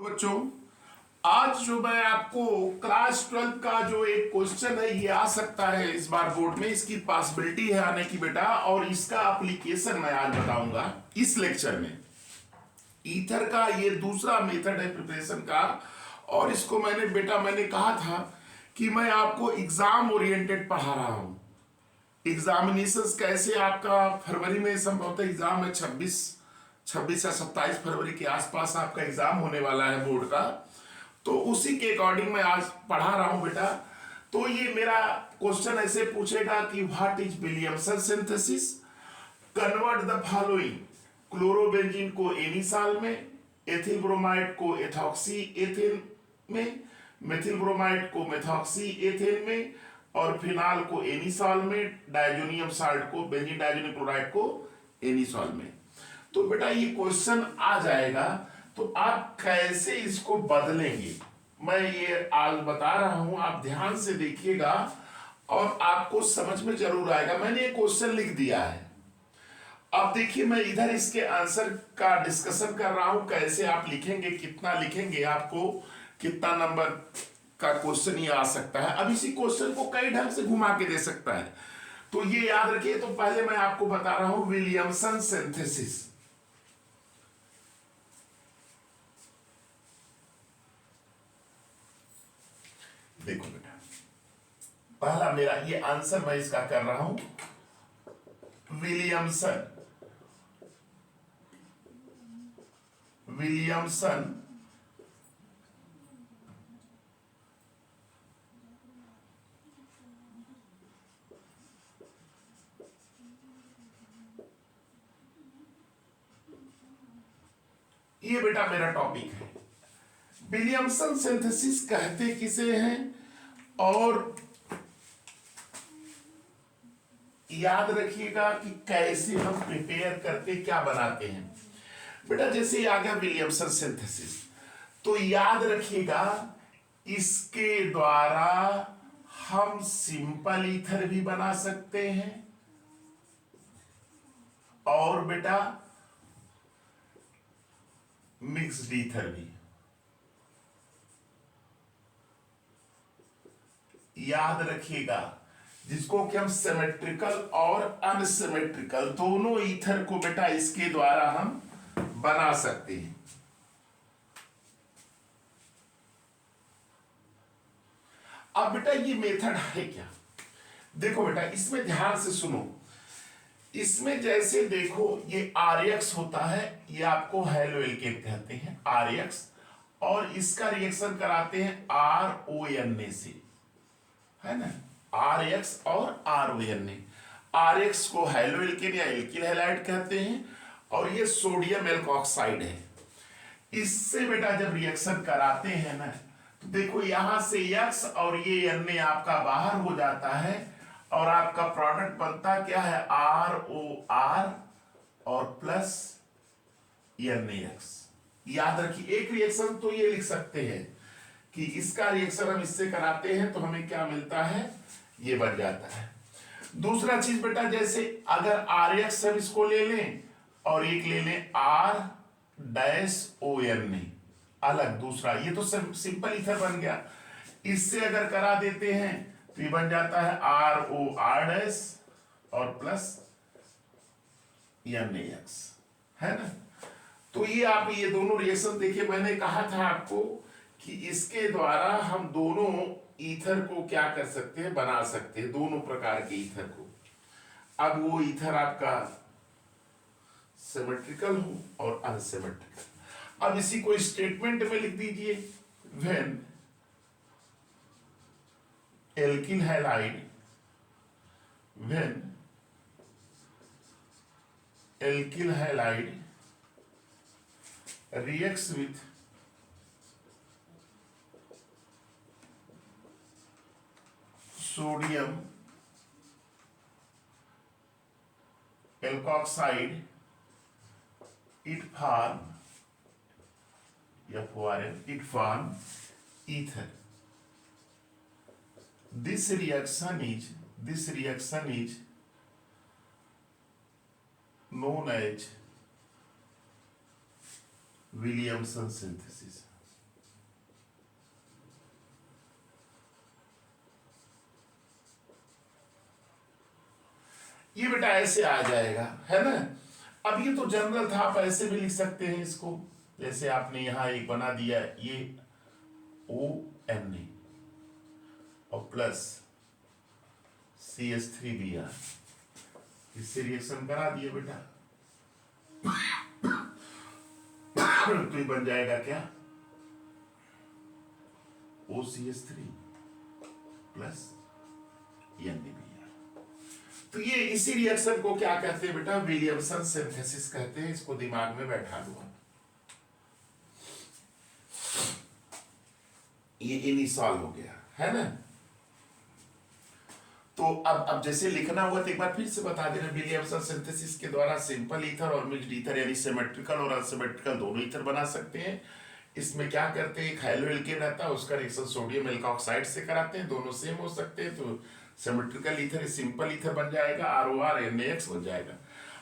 बच्चों, आज जो मैं आपको क्लास 12 का जो एक क्वेश्चन है ये आ सकता है इस बार बोर्ड में, इसकी पॉसिबिलिटी है आने की बेटा, और इसका एप्लीकेशन मैं आज बताऊंगा इस लेक्चर में। ईथर का ये दूसरा मेथड है प्रिपरेशन का, और इसको मैंने कहा था कि मैं आपको एग्जाम ओरिएंटेड पढ़ा रहा हूं। एग्जामिनेशंस कैसे आपका फरवरी में संभवतः एग्जाम है, 26 या 27 फरवरी के आसपास आपका एग्जाम होने वाला है बोर्ड का। तो उसी के अकॉर्डिंग मैं आज पढ़ा रहा हूं बेटा। तो ये मेरा क्वेश्चन ऐसे पूछेगा कि what is Williamson synthesis, convert the following, chlorobenzene को एनिसाल में, एथिल ब्रोमाइड को एथॉक्सी एथेन में, मेथिल ब्रोमाइड को मेथॉक्सी एथेन में, और फिनाल को एनिसॉल में, डायजोनियम साल्ट को, बेंजीन डायजोनियम क्लोराइड को एनिसॉल में। तो बेटा ये क्वेश्चन आ जाएगा, तो आप कैसे इसको बदलेंगे मैं ये आज बता रहा हूं, आप ध्यान से देखिएगा और आपको समझ में जरूर आएगा। मैंने ये क्वेश्चन लिख दिया है, अब देखिए मैं इधर इसके आंसर का डिस्कशन कर रहा हूं, कैसे आप लिखेंगे, कितना लिखेंगे, आपको कितना नंबर का क्वेश्चन ये आ सकता है। अब इसी क्वेश्चन को कई ढंग से घुमा के दे सकता है, तो ये याद रखिए। तो पहले मैं आपको बता रहा हूं विलियमसन सिंथेसिस। देखो बेटा, पहला मेरा ये आंसर मैं इसका कर रहा हूं, विलियमसन विलियमसन ये बेटा मेरा टॉपिक है। विलियमसन सिंथेसिस कहते किसे हैं, और याद रखिएगा कि कैसे हम प्रिपेयर करके क्या बनाते हैं। बेटा जैसे आ गया विलियमसन सिंथेसिस, तो याद रखिएगा इसके द्वारा हम सिंपल ईथर भी बना सकते हैं, और बेटा मिक्स्ड ईथर भी। याद रखिएगा, जिसको कि हम सिमेट्रिकल और अनसिमेट्रिकल दोनों ईथर को बेटा इसके द्वारा हम बना सकते हैं। अब बेटा ये मेथड है क्या, देखो बेटा इसमें ध्यान से सुनो। इसमें जैसे देखो ये RX होता है, ये आपको हेलोएल्केन कहते हैं RX, और इसका रिएक्शन कराते हैं RONA से, है ना, RX और RONA। RX को हेलोएल्केन या एल्किल हैलाइड कहते हैं, और ये सोडियम एल्कोक्साइड है। इससे बेटा जब रिएक्शन कराते हैं ना, तो देखो यहां से X और ये Na आपका बाहर हो जाता है, और आपका प्रोडक्ट बनता क्या है, ROR और प्लस NaX। याद रखिए एक रिएक्शन तो ये लिख सकते हैं कि इसका रिएक्शन हम इससे कराते हैं तो हमें क्या मिलता है, ये बन जाता है। दूसरा चीज बेटा, जैसे अगर RX हम इसको ले लें और एक ले लें R-ONA अलग, दूसरा ये तो सिंपल ईथर बन गया। इससे अगर करा देते हैं तो ये बन जाता है ROR- और प्लस NaX, है ना। तो ये आप ये दोनों रिएक्शन देखिए, मैंने कहा था आपको कि इसके द्वारा हम दोनों ईथर को क्या कर सकते हैं, बना सकते हैं, दोनों प्रकार के ईथर को। अब वो ईथर आपका सिमेट्रिकल हो और अनसिमेट्रिकल। अब इसी को स्टेटमेंट में लिख दीजिए, when alkyl halide reacts with sodium alkoxide, it form ether. This reaction is known as Williamson synthesis. ये बेटा ऐसे आ जाएगा, है ना। अब ये तो जनरल था, आप ऐसे भी लिख सकते हैं इसको, जैसे आपने यहां एक बना दिया, ये ONA और प्लस CH3Br, इससे रिएक्शन करा दिए बेटा। तो ये बन जाएगा क्या, OCH3 प्लस NaBr। तो ये इसी रिएक्शन को क्या कहते हैं बेटा, विलियमसन सिंथेसिस कहते हैं। इसको दिमाग में बैठा लो। ये इनिसॉल हो गया, है ना। तो अब जैसे लिखना हुआ तो एक बार फिर से बता देना, विलियमसन सिंथेसिस के द्वारा सिंपल ईथर और मिक्स्ड ईथर यानी सिमेट्रिकल और अनसिमेट्रिकल दोनों ईथर बना सकते हैं। इसमें क्या करते हैं, एक हेलो एल्केन रहता है, उसका रिएक्शन सोडियम एल्कोक्साइड से कराते हैं, दोनों सेम हो सकते हैं। तो सिमेट्रिकल ईथर सिंपल ईथर बन जाएगा, ROR NaX बन जाएगा।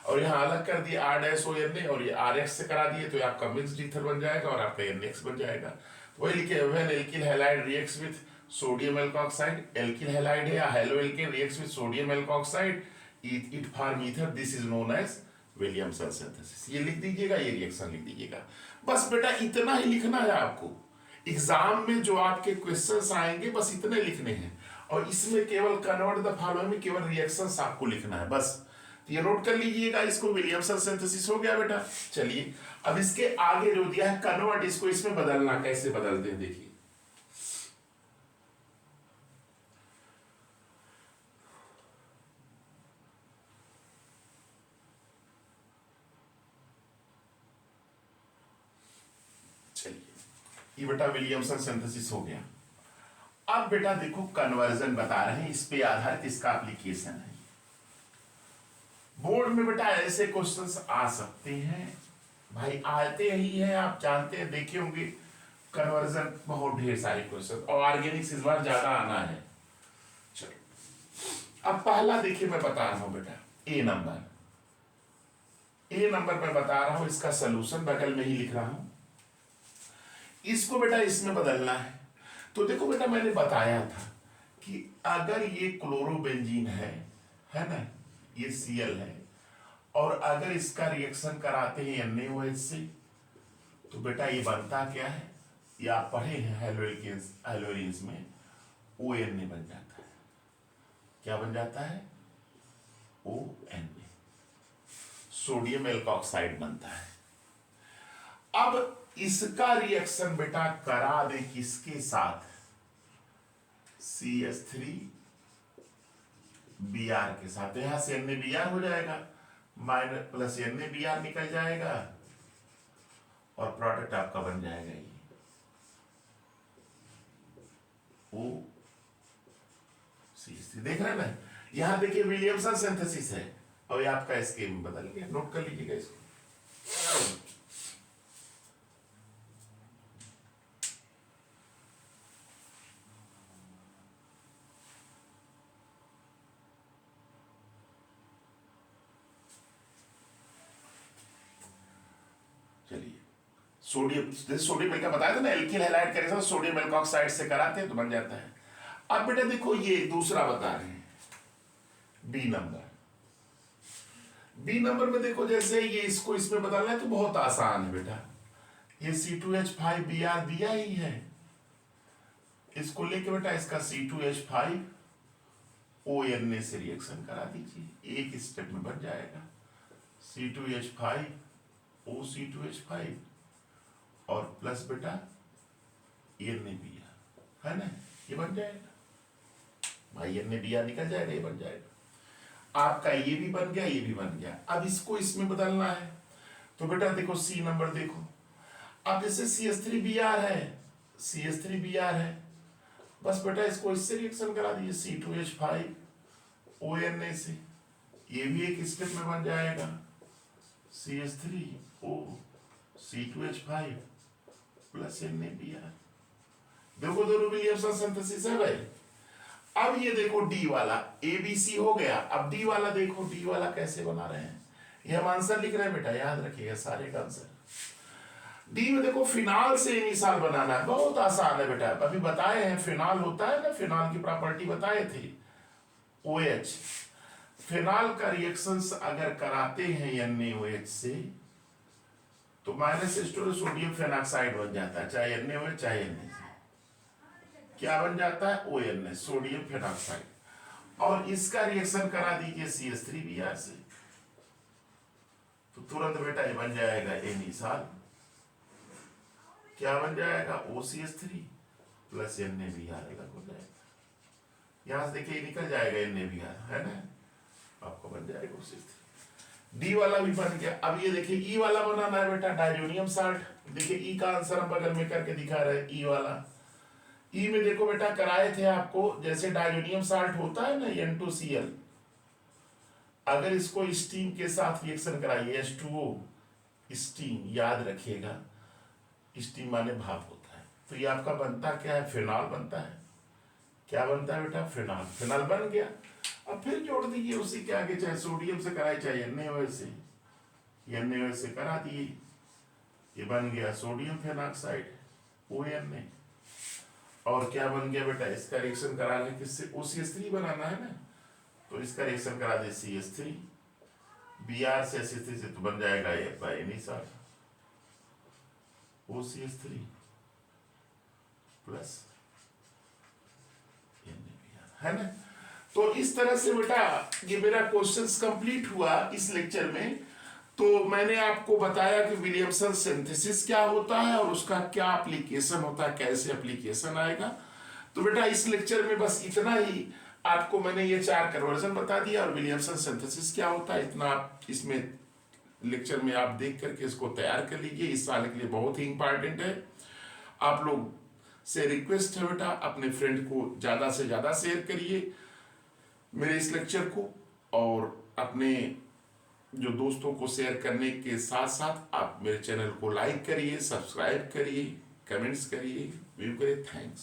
और यहाँ अलग कर दिया R-ONA और ये RX से करा दिए तो आपका मिक्स्ड ईथर बन जाएगा और आपका NaX बन जाएगा। तो वही लिखे, when alkyl halide reacts with sodium alkoxide, alkyl halide है या halo alkane reacts with sodium alkoxide, it form ether, this is known as Williamson synthesis. ये लिख दीजिएगा, ये रिएक्शन लिख दीजिएगा। बस बेटा इतना ही लिखना है आपको। एग्जाम में जो आपके क्वेश्चंस आएंगे बस इतने लिखने हैं, और इसमें केवल कन्वर्ट द फॉलोइंग में केवल रिएक्शंस आपको लिखना है बस। तो ये नोट कर लीजिएगा, इसको विलियमसन सिंथेसिस हो गया बेटा। चलिए अब इसके आगे जो दिया है कन्वर्ट, इसको इसमें बदलना, कैसे बदलते हैं देखिए। चलिए ये बेटा विलियमसन सिंथेसिस हो गया। अब बेटा देखो कन्वर्जन बता रहे हैं, इस पे आधारित इसका एप्लीकेशन है। बोर्ड में बेटा ऐसे क्वेश्चंस आ सकते हैं भाई, आते ही हैं, आप जानते हैं, देखे होंगे कन्वर्जन बहुत ढेर सारे क्वेश्चन, और ऑर्गेनिक्स इस बार ज्यादा आना है। चलो अब पहला देखिए मैं बता रहा हूं बेटा, ए नंबर मैं बता रहा हूं, इसका सोल्यूशन बगल में ही लिख रहा हूं। इसको बेटा इसमें बदलना है। तो देखो बेटा मैंने बताया था कि अगर ये क्लोरोबेंजीन है ना, ये Cl है, और अगर इसका रिएक्शन कराते हैं NaOH से, तो बेटा ये बनता क्या है, ये आप पढ़े हैं हेलोइंस में, ONA बन जाता है। क्या बन जाता है, ONA, सोडियम एल्कोक्साइड बनता है। अब इसका रिएक्शन बेटा करा दे किसके साथ, CH3Br के साथ। यहां से NaBr हो जाएगा, माइनस प्लस NaBr निकल जाएगा, और प्रोडक्ट आपका बन जाएगा ये OCH3। देख रहे हैं ना, यहां देखिए विलियमसन सिंथेसिस है, और ये आपका स्कीम बदल गया, नोट कर लीजिएगा इसको। सोडियम, जैसे सोडियम का बताया था ना, एल्किल हैलाइड का रिएक्शन सोडियम एल्कोक्साइड से कराते हैं तो बन जाता है। अब बेटा देखो ये दूसरा बता रहे हैं, बी नंबर में देखो, जैसे ये इसको इसमें बदलना है तो बहुत आसान है बेटा। ये C2H5Br दिया ही है, इसको लेके बेटा इसका C2H5ONA से रिएक्शन करा दीजिए, एक स्टेप में बन जाएगा C2H5OC2H5 और प्लस बेटा NaBr, है ना, ये बन जाएगा भाई, NaBr निकल जाएगा, ये बन जाएगा आपका, ये भी बन गया, ये भी बन गया। अब इसको इसमें बदलना है, तो बेटा देखो C नंबर देखो, अब जैसे CH3Br है, बस बेटा इसको इससे रिएक्शन करा दीजिए C2H5ONA से, ये भी एक स्टेप में बन जाएगा CH3OC2H5 प्लस NaBr। देखो दोनों विलियमसन सिंथेसिस है भाई। अब ये देखो डी वाला, ABC हो गया। अब डी वाला देखो, डी वाला कैसे बना रहे हैं, ये हम आंसर लिख रहे हैं बेटा, याद रखिएगा सारे का आंसर। डी में देखो फिनाल से इनिशाल बनाना है, बहुत आसान है बेटा, अभी बताए हैं, फिनाल होता है ना, फिनाल की प्रॉपर्टी बताए थे, OH। फिनॉल का रिएक्शंस अगर कराते हैं NaOH से तो -H2 सोडियम फेनॉक्साइड बन जाता है, चाहे NaOH चाहे Na। क्या बन जाता है? ONA, sodium phenoxide. और इसका रिएक्शन करा दीजिए CH3Br से तो तुरंत बेटा ये बन जाएगा NeSal। क्या बन जाएगा? OCH3 प्लस NaBr अलग हो जाएगा। यहां से देखिए निकल जाएगा NaBr, है ना, आपको बन जाएगा OCH3। डी वाला भी बन गया। अब ये देखिए ई वाला बनाना है बेटा, डायजोनियम साल्ट। देखिए ई का आंसर हम बगल में करके दिखा रहे हैं, ई वाला। ई में देखो बेटा कराए थे आपको, जैसे डायजोनियम साल्ट होता है ना N2Cl, अगर इसको स्टीम के साथ रिएक्शन कराइए H2O, स्टीम, याद रखिएगा स्टीम माने भाप होता है, तो ये आपका बनता क्या है? फिनॉल बनता है। क्या बनता है बेटा? फिनॉल। फिनॉल बन गया। अब फिर जोड़ दीजिए उसी के आगे, चाहे सोडियम से कराए चाहे NaOH से, NaOH से करा दिए, ये बन गया सोडियम फेनॉक्साइड ONA। और क्या बन गया बेटा? इसका रिएक्शन कराने किससे? OCH3 बनाना है ना, तो इसका रिएक्शन करा दे CH3 Br से CH3 से, तो बन जाएगा NeSal OCH3 प्लस NaBr, है ना। तो इस तरह से बेटा ये मेरा क्वेश्चंस कंप्लीट हुआ इस लेक्चर में। तो मैंने आपको बताया कि विलियमसन सिंथेसिस क्या होता है और उसका क्या एप्लीकेशन होता है, कैसे एप्लीकेशन आएगा। तो बेटा इस लेक्चर में बस इतना ही आपको मैंने ये 4 कन्वर्जन बता दिया और विलियमसन सिंथेसिस क्या होता है, इतना आप इसमें लेक्चर में आप देख करके इसको तैयार कर लीजिए। इस साल के लिए बहुत ही इंपॉर्टेंट है। आप लोग से रिक्वेस्ट है बेटा, अपने फ्रेंड को ज़्यादा से ज़्यादा शेयर करिए मेरे इस लेक्चर को, और अपने जो दोस्तों को शेयर करने के साथ साथ आप मेरे चैनल को लाइक करिए, सब्सक्राइब करिए, कमेंट्स करिए, व्यू करिए। थैंक्स।